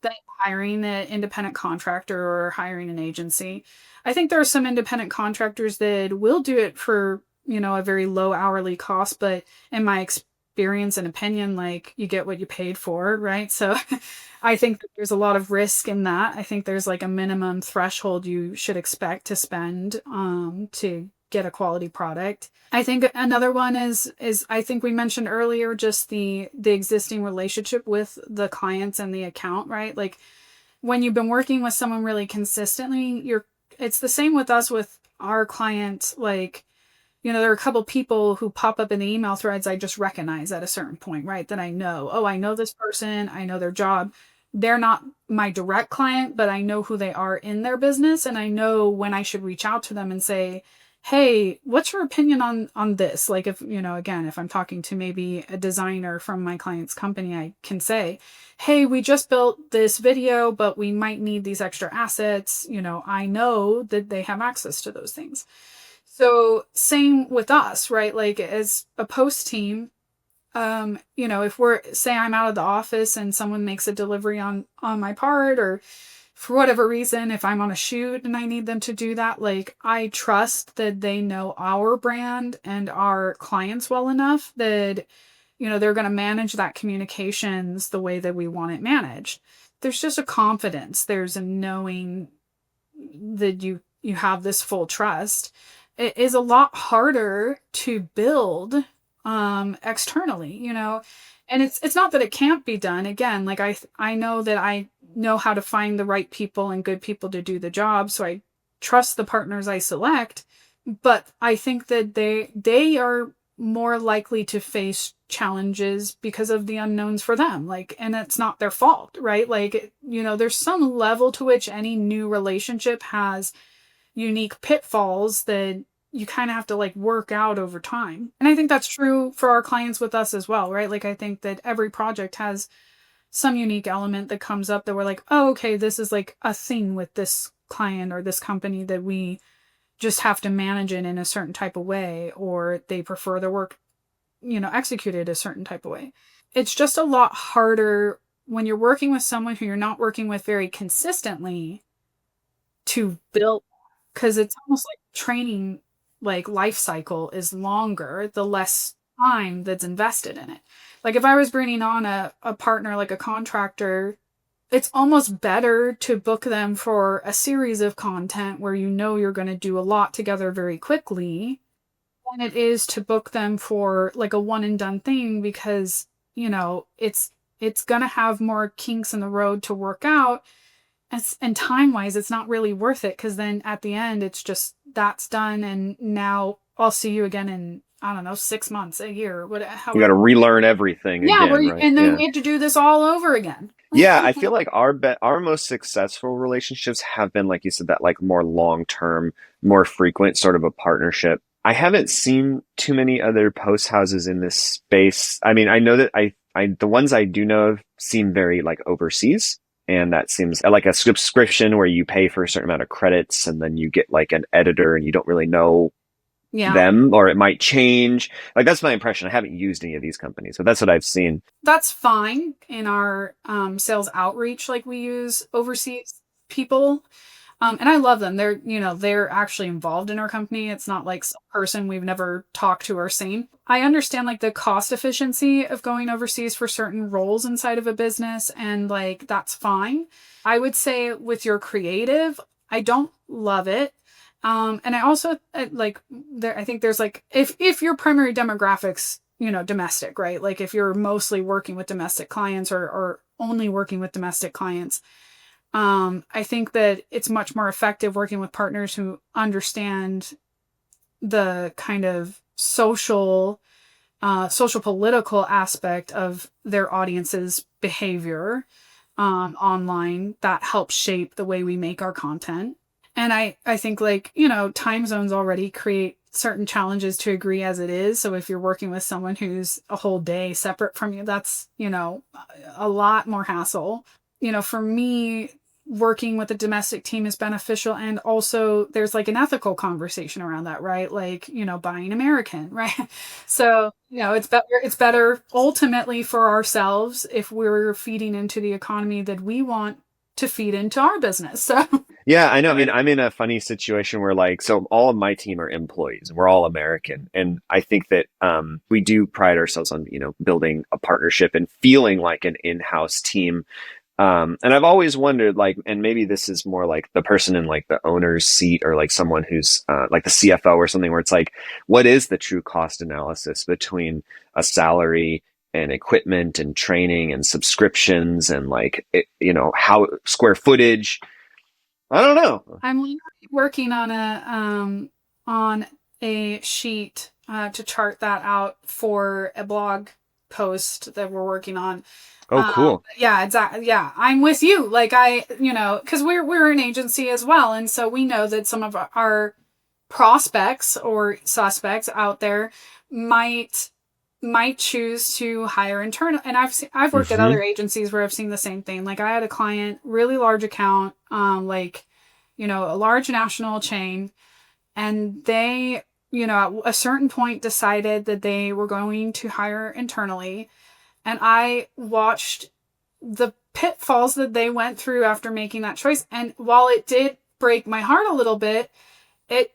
than hiring an independent contractor or hiring an agency. I think there are some independent contractors that will do it for a very low hourly cost, but in my experience and opinion, like you get what you paid for, right? So I think there's a lot of risk in that. I think there's like a minimum threshold you should expect to spend to get a quality product. I think another one is I think we mentioned earlier just the existing relationship with the clients and the account, right? Like when you've been working with someone really consistently, it's the same with us with our clients. Like, there are a couple people who pop up in the email threads I just recognize at a certain point, right? That I know, I know this person, I know their job. They're not my direct client, but I know who they are in their business. And I know when I should reach out to them and say, hey, what's your opinion on this? Like if, again, if I'm talking to maybe a designer from my client's company, I can say, hey, we just built this video, but we might need these extra assets. I know that they have access to those things. So same with us, right? Like as a post team, if say I'm out of the office and someone makes a delivery on my part, or for whatever reason, if I'm on a shoot and I need them to do that, like I trust that they know our brand and our clients well enough that, they're going to manage that communications the way that we want it managed. There's just a confidence. There's a knowing that you have this full trust. It is a lot harder to build externally, and it's not that it can't be done. Again, like I know that I know how to find the right people and good people to do the job, so I trust the partners I select, but I think that they are more likely to face challenges because of the unknowns for them, like, and it's not their fault, right? Like, there's some level to which any new relationship has unique pitfalls that you kind of have to like work out over time. And I think that's true for our clients with us as well, right? Like I think that every project has some unique element that comes up that we're like, oh, okay, this is like a thing with this client or this company that we just have to manage it in a certain type of way, or they prefer their work, executed a certain type of way. It's just a lot harder when you're working with someone who you're not working with very consistently to build, because it's almost like training, like life cycle is longer the less time that's invested in it. Like if I was bringing on a partner, like a contractor, it's almost better to book them for a series of content where you're going to do a lot together very quickly than it is to book them for like a one and done thing, because it's going to have more kinks in the road to work out. and time wise, it's not really worth it, because then at the end, it's just that's done. And now I'll see you again in, I don't know, 6 months, a year, You got however. to relearn everything Yeah, again, right? and then Yeah. we have to do this all over again. Yeah, I feel like our most successful relationships have been, like you said, that like more long term, more frequent sort of a partnership. I haven't seen too many other post houses in this space. I mean, I know that the ones I do know of seem very like overseas, and that seems like a subscription where you pay for a certain amount of credits, and then you get like an editor, and you don't really know Yeah. them, or it might change. Like that's my impression. I haven't used any of these companies, but that's what I've seen. That's fine in our sales outreach. Like, we use overseas people, and I love them. They're actually involved in our company. It's not like some person we've never talked to or seen. I understand like the cost efficiency of going overseas for certain roles inside of a business, and like that's fine. I would say with your creative, I don't love it. And I also like there. I think there's like, if your primary demographics, domestic, right? Like if you're mostly working with domestic clients, or only working with domestic clients, I think that it's much more effective working with partners who understand the kind of social political aspect of their audience's behavior online, that helps shape the way we make our content. And I think like, time zones already create certain challenges to agree as it is. So if you're working with someone who's a whole day separate from you, that's, a lot more hassle. For me, working with a domestic team is beneficial. And also there's like an ethical conversation around that, right? Like, buying American, right? So, it's better ultimately for ourselves if we're feeding into the economy that we want to feed into our business. So Yeah, I know. I mean, I'm in a funny situation where like, so all of my team are employees and we're all American. And I think that we do pride ourselves on, building a partnership and feeling like an in-house team. And I've always wondered, like, and maybe this is more like the person in like the owner's seat, or like someone who's like the CFO or something, where it's like, what is the true cost analysis between a salary and equipment and training and subscriptions and like, how square footage? I don't know. I'm working on a sheet to chart that out for a blog post that we're working on. Oh, cool. Yeah, exactly. Yeah, I'm with you. Like because we're an agency as well, and so we know that some of our prospects or suspects out there might choose to hire internal. And I've worked at other agencies where I've seen the same thing. Like I had a client, really large account, like a large national chain, and they at a certain point decided that they were going to hire internally. And I watched the pitfalls that they went through after making that choice. And while it did break my heart a little bit, it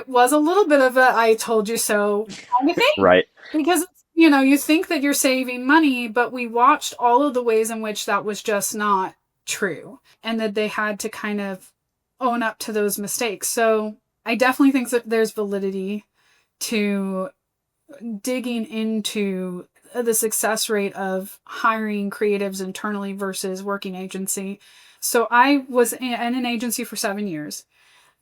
was a little bit of a "I told you so" kind of thing. Right. Because, you think that you're saving money, but we watched all of the ways in which that was just not true, and that they had to kind of own up to those mistakes. So I definitely think that there's validity to digging into the success rate of hiring creatives internally versus working agency. So I was in an agency for 7 years.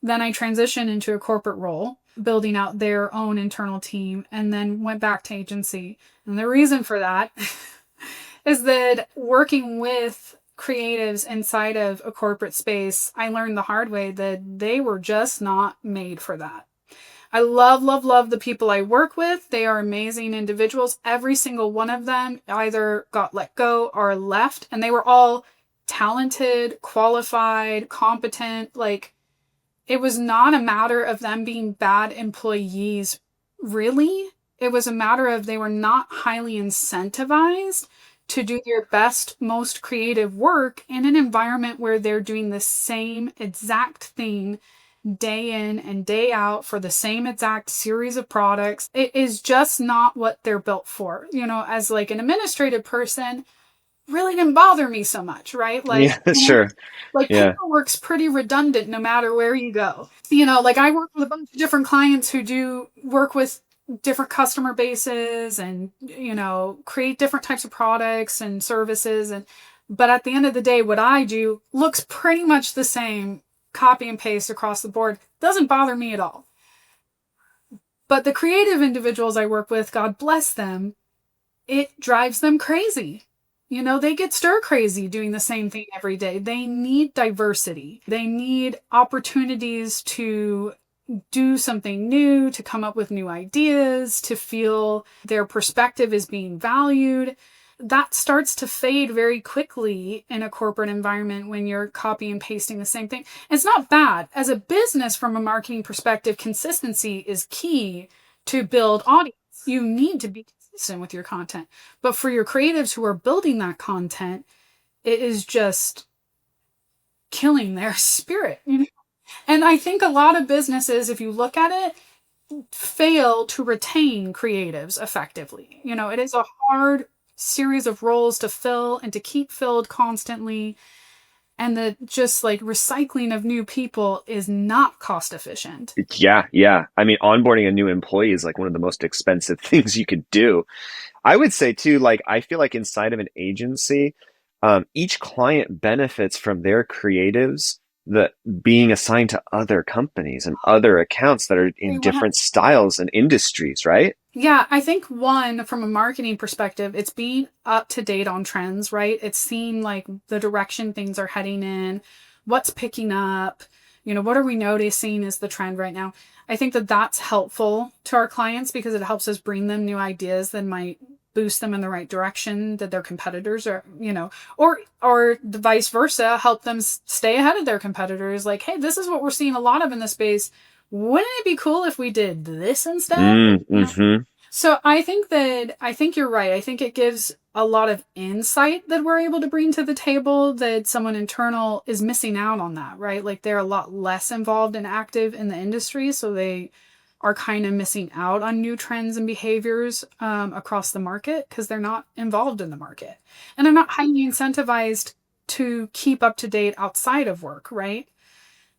Then I transitioned into a corporate role, building out their own internal team, and then went back to agency. And the reason for that is that working with creatives inside of a corporate space, I learned the hard way that they were just not made for that. I love, love, love the people I work with. They are amazing individuals. Every single one of them either got let go or left, and they were all talented, qualified, competent. Like, it was not a matter of them being bad employees, really. It was a matter of they were not highly incentivized to do their best, most creative work in an environment where they're doing the same exact thing day in and day out for the same exact series of products. It is just not what they're built for. As like an administrative person, really didn't bother me so much, right? Like, yeah, sure. Like Yeah. paperwork's pretty redundant no matter where you go. Like I work with a bunch of different clients who do work with different customer bases and, create different types of products and services. And But at the end of the day, what I do looks pretty much the same, copy and paste across the board. Doesn't bother me at all. But the creative individuals I work with, God bless them, it drives them crazy. You know, they get stir crazy doing the same thing every day. They need diversity. They need opportunities to do something new, to come up with new ideas, to feel their perspective is being valued. That starts to fade very quickly in a corporate environment when you're copy and pasting the same thing. It's not bad. As a business, from a marketing perspective, consistency is key to build audience. You need to be consistent with your content. But for your creatives who are building that content, it is just killing their spirit. And I think a lot of businesses, if you look at it, fail to retain creatives effectively. It is a hard series of roles to fill and to keep filled constantly. And the just like recycling of new people is not cost efficient. Yeah. I mean, onboarding a new employee is like one of the most expensive things you could do. I would say too, like, I feel like inside of an agency, each client benefits from their creatives that being assigned to other companies and other accounts that are in different styles and industries, right? Yeah, I think one, from a marketing perspective, it's being up to date on trends, right? It's seeing like the direction things are heading in, what's picking up, what are we noticing is the trend right now. I think that that's helpful to our clients because it helps us bring them new ideas that might boost them in the right direction that their competitors are, or the vice versa, help them stay ahead of their competitors. Like, hey, this is what we're seeing a lot of in this space. Wouldn't it be cool if we did this instead? Mm-hmm. So I think you're right. I think it gives a lot of insight that we're able to bring to the table that someone internal is missing out on that, right? Like they're a lot less involved and active in the industry. So they are kind of missing out on new trends and behaviors across the market because they're not involved in the market. And they're not highly incentivized to keep up to date outside of work, right?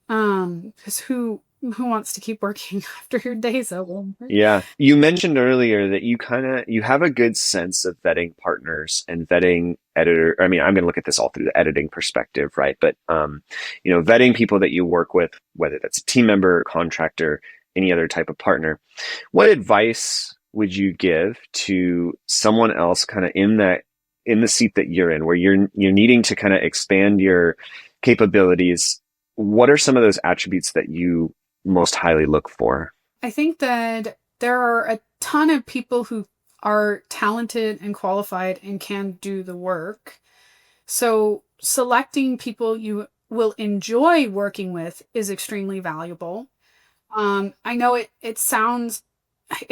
Because who wants to keep working after your day's over? Yeah. You mentioned earlier that you have a good sense of vetting partners and vetting editor. I mean, I'm going to look at this all through the editing perspective, right? But, vetting people that you work with, whether that's a team member, contractor, any other type of partner. What advice would you give to someone else kind of in the seat that you're in, where you're needing to kind of expand your capabilities? What are some of those attributes that you most highly look for? I think that there are a ton of people who are talented and qualified and can do the work. So selecting people you will enjoy working with is extremely valuable. I know it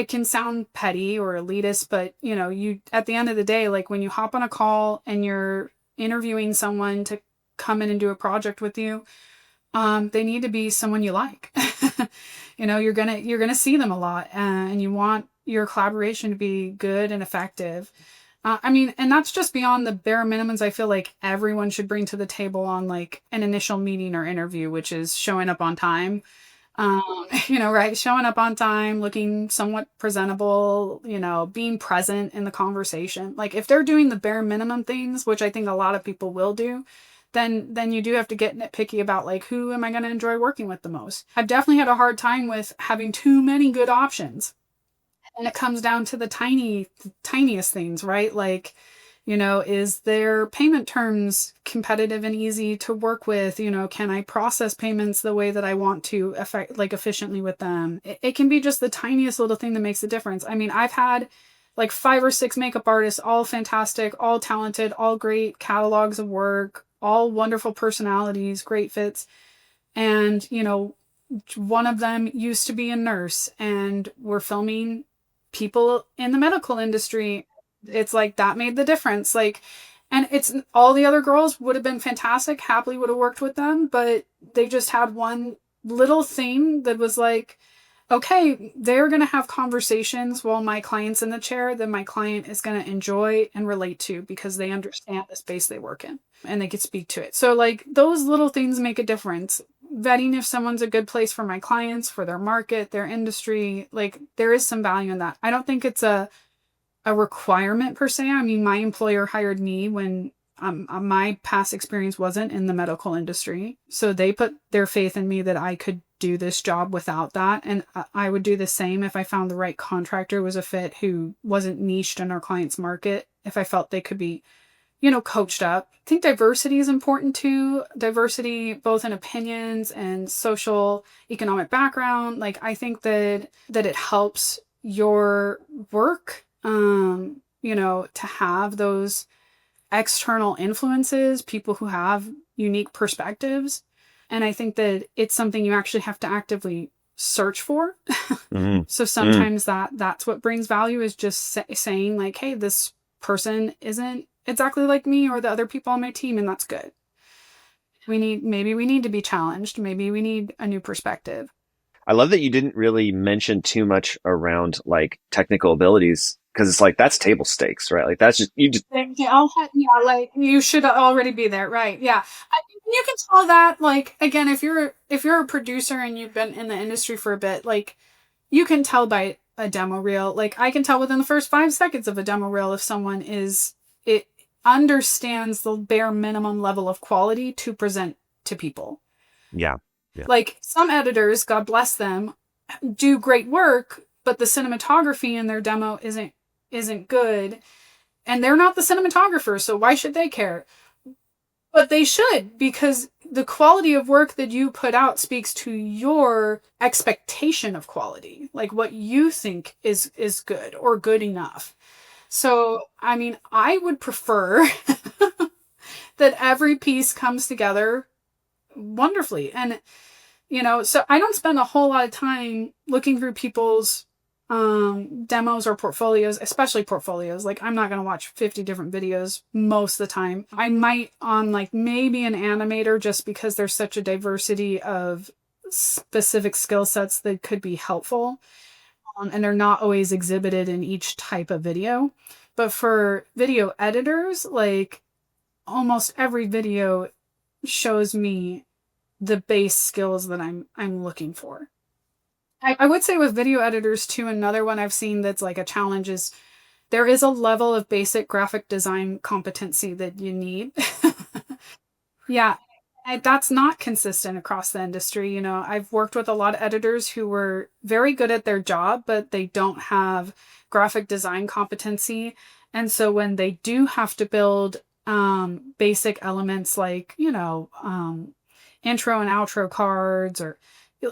can sound petty or elitist, but you, at the end of the day, like when you hop on a call and you're interviewing someone to come in and do a project with you, they need to be someone you like. You're gonna see them a lot, and you want your collaboration to be good and effective. And that's just beyond the bare minimums I feel like everyone should bring to the table on like an initial meeting or interview, which is showing up on time. Right? Showing up on time, looking somewhat presentable, being present in the conversation. Like if they're doing the bare minimum things, which I think a lot of people will do, then you do have to get nitpicky about like, who am I going to enjoy working with the most? I've definitely had a hard time with having too many good options. And it comes down to the tiniest things, right? Like, is their payment terms competitive and easy to work with? Can I process payments the way that I want to efficiently with them? It can be just the tiniest little thing that makes a difference. I mean, I've had like 5 or 6 makeup artists, all fantastic, all talented, all great catalogs of work, all wonderful personalities, great fits. And, one of them used to be a nurse and we're filming people in the medical industry. It's like that made the difference. Like, and it's all the other girls would have been fantastic, happily would have worked with them, but they just had one little thing that was like, okay, they're going to have conversations while my client's in the chair that my client is going to enjoy and relate to because they understand the space they work in and they could speak to it. So like those little things make a difference. Vetting if someone's a good place for my clients, for their market, their industry, like there is some value in that. I don't think it's a requirement per se. I mean, my employer hired me when My past experience wasn't in the medical industry. So they put their faith in me that I could do this job without that. And I would do the same if I found the right contractor was a fit who wasn't niched in our client's market, if I felt they could be, coached up. I think diversity is important too. Diversity both in opinions and social, economic background. Like, I think that it helps your work, to have those external influences, people who have unique perspectives. And I think that it's something you actually have to actively search for. Mm-hmm. So sometimes that's what brings value, is just saying like, hey, this person isn't exactly like me or the other people on my team, and that's good. Maybe we need to be challenged. Maybe we need a new perspective. I love that you didn't really mention too much around like technical abilities, because it's like that's table stakes, right? Like that's just like you should already be there, right? Yeah, you can tell that. Like, again, if you're a producer and you've been in the industry for a bit, like you can tell by a demo reel. Like, I can tell within the first 5 seconds of a demo reel if someone understands the bare minimum level of quality to present to people. Yeah. Like, some editors, God bless them, do great work, but the cinematography in their demo isn't good, and they're not the cinematographer, so why should they care? But they should, because the quality of work that you put out speaks to your expectation of quality, like what you think is good or good enough. So, I mean, I would prefer that every piece comes together wonderfully. And, so I don't spend a whole lot of time looking through people's demos or portfolios, especially portfolios. Like, I'm not going to watch 50 different videos most of the time. I might on like maybe an animator, just because there's such a diversity of specific skill sets that could be helpful. And they're not always exhibited in each type of video. But for video editors, like, almost every video shows me the base skills that I'm looking for. I would say with video editors too, another one I've seen that's like a challenge is there is a level of basic graphic design competency that you need. Yeah. That's not consistent across the industry. I've worked with a lot of editors who were very good at their job, but they don't have graphic design competency. And so when they do have to build basic elements like, intro and outro cards, or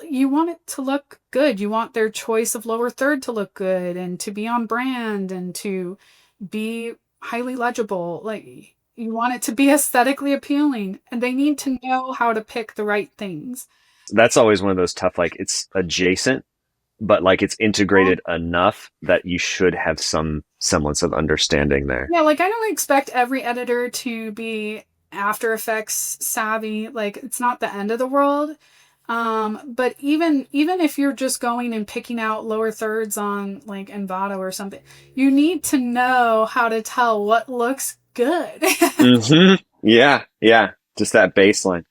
you want it to look good. You want their choice of lower third to look good and to be on brand and to be highly legible. Like, you want it to be aesthetically appealing, and they need to know how to pick the right things. That's always one of those tough, like, it's adjacent, but like it's integrated enough that you should have some semblance of understanding there. Yeah, like, I don't expect every editor to be After Effects savvy. Like, it's not the end of the world. But even if you're just going and picking out lower thirds on like Envato or something, you need to know how to tell what looks good. Mm-hmm. Yeah. Just that baseline.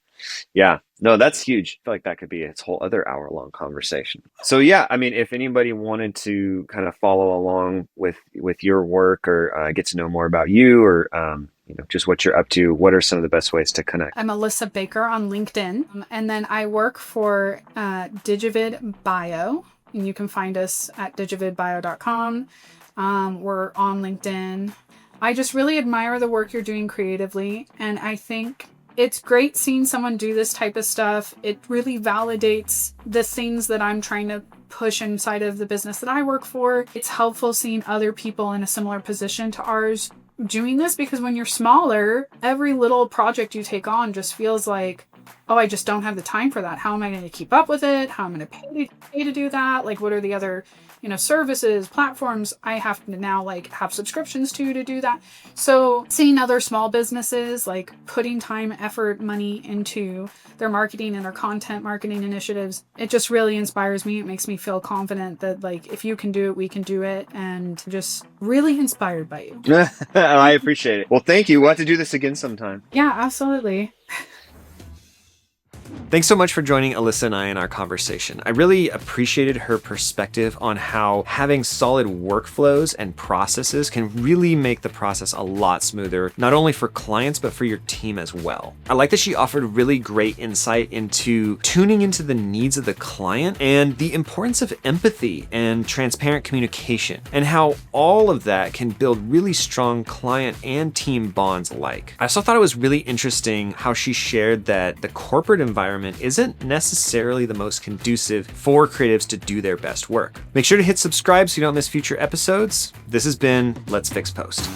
Yeah. No, that's huge. I feel like that could be its whole other hour-long conversation. So yeah, I mean, if anybody wanted to kind of follow along with your work, or get to know more about you, or just what you're up to, what are some of the best ways to connect? I'm Alyssa Baker on LinkedIn, and then I work for DigiVidBIO, and you can find us at DigiVidBIO.com. We're on LinkedIn. I just really admire the work you're doing creatively, and I think it's great seeing someone do this type of stuff. It really validates the things that I'm trying to push inside of the business that I work for. It's helpful seeing other people in a similar position to ours doing this, because when you're smaller, every little project you take on just feels like, oh, I just don't have the time for that. How am I going to keep up with it? How am I going to pay to do that? Like, what are the other services, platforms I have to now like have subscriptions to do that? So seeing other small businesses like putting time, effort, money into their marketing and their content marketing initiatives, it just really inspires me. It makes me feel confident that like, if you can do it, we can do it, and just really inspired by you. I appreciate it. Well, thank you. We'll have to do this again sometime. Yeah, absolutely. Thanks so much for joining Alyssa and I in our conversation. I really appreciated her perspective on how having solid workflows and processes can really make the process a lot smoother, not only for clients, but for your team as well. I like that she offered really great insight into tuning into the needs of the client and the importance of empathy and transparent communication, and how all of that can build really strong client and team bonds alike. I also thought it was really interesting how she shared that the corporate environment isn't necessarily the most conducive for creatives to do their best work. Make sure to hit subscribe so you don't miss future episodes. This has been Let's Fix Post.